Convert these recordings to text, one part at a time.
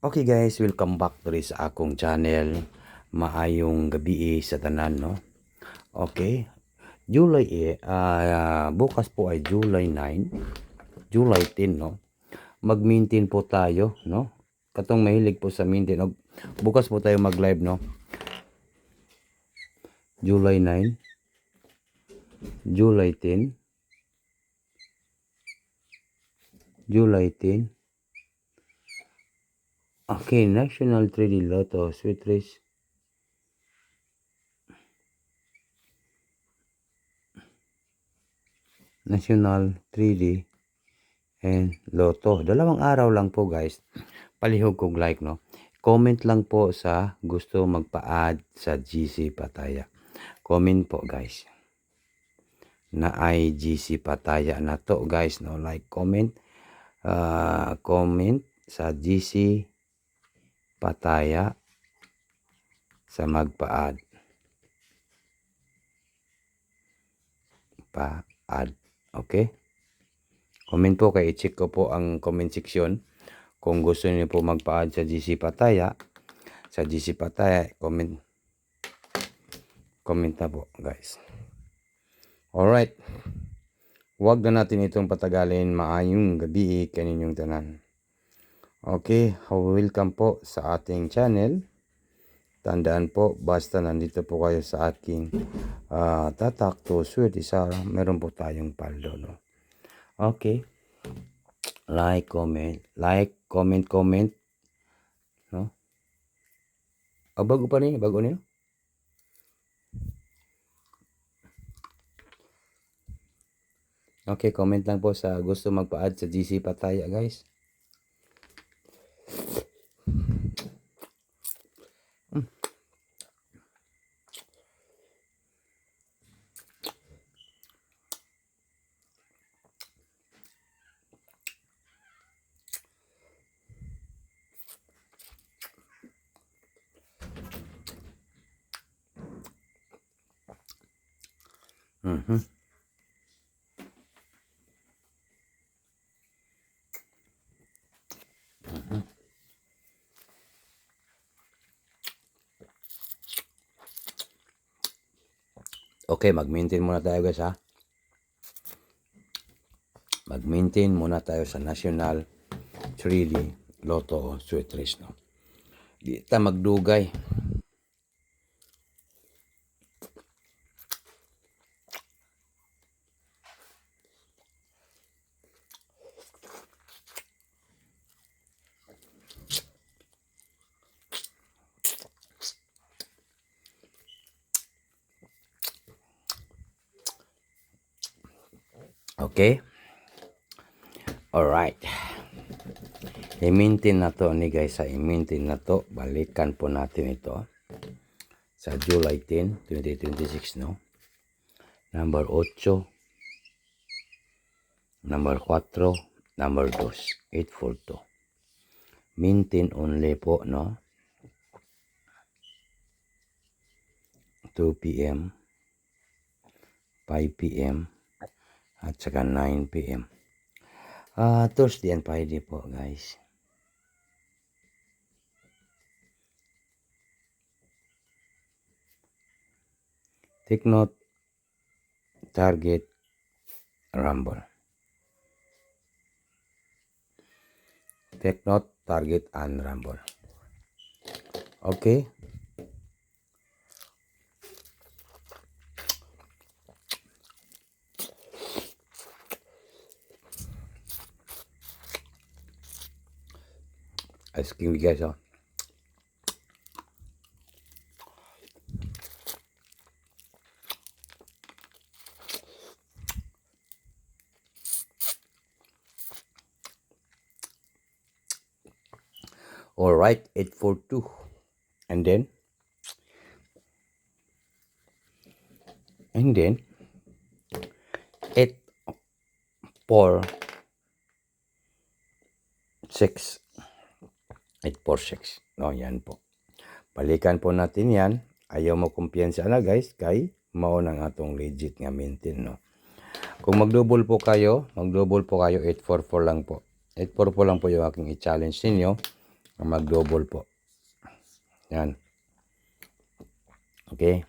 Okay guys, welcome back to sa akong channel. Maayong gabi sa tanan, no? Okay. Bukas po ay July 9, July 10, no? Mag-maintain po tayo, no? Katong mahilig po sa maintain. Bukas po tayo mag-live, no? July 9, July 10, July 10. Okay, National 3D Lotto, Sweet Race. National 3D and Lotto. Dalawang araw lang po guys. Palihog kong like, no? Comment lang po sa gusto magpa-add sa GC Pataya. Comment po guys. Na ay GC Pataya na to guys, no? Like, comment. Comment sa GC Pataya sa magpa-add. Pa-add. Okay? Comment po kay i-check ko po ang comment section. Kung gusto niyo po magpa-add sa GC Pataya, comment na po guys. Alright. Huwag na natin itong patagalin. Maayong gabi kaninyong tanan. Okay, welcome po sa ating channel. Tandaan po, basta nandito po kayo sa aking tatak to sweet isa, meron po tayong paldo, no? Okay. Like, comment, no? Bago pa niyo, bago niyo. Okay, comment lang po sa gusto magpa-add sa GC Pataya, guys. Okay, mag-maintain muna tayo guys, ha. Mag-maintain muna tayo sa National 3D Lotto Sweet Race, no. Di ta magdugay. Okay? Alright. I-maintain na to ni guys, i-maintain na to. Balikan po natin ito sa July 10, 2026, no? Number 8, number 4, number 2, 842. Maintain only po, no? 2 p.m., 5 p.m., at saka 9 p.m. Thursday and Friday po, guys. Take note, target, rumble. Take note, target, and rumble. Okay? Ice cream guys, oh. All right, 842, and then 846. 846. No, yan po. Balikan po natin yan. Ayaw mo kumpiyansa na guys, kay mao nang atong legit nga maintain, no. Kung mag-double po kayo, 844 lang po. 844 lang po yung aking i-challenge ninyo. mag-double po. Yan. Okay.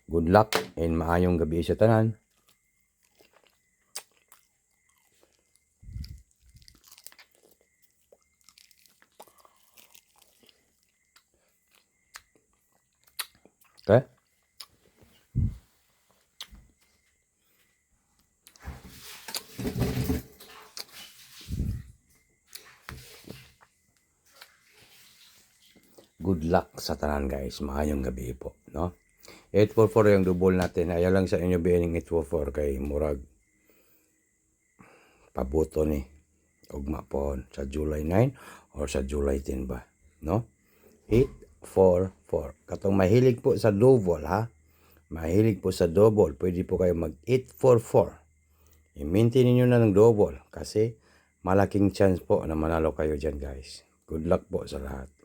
Good luck and maayong gabi sa tanan. Okay? Good luck sa tanan guys. Maayong gabi po, no? 844 yung double natin. Ayaw lang sa inyo biyaning 844 kay murag pabuto ni ugma po sa July 9 or sa July 10 ba, no? 844. Katong mahilig po sa double ha. Mahilig po sa double, pwede po kayo mag 844. I-maintain niyo na ng double kasi malaking chance po na manalo kayo dyan guys. Good luck po sa lahat.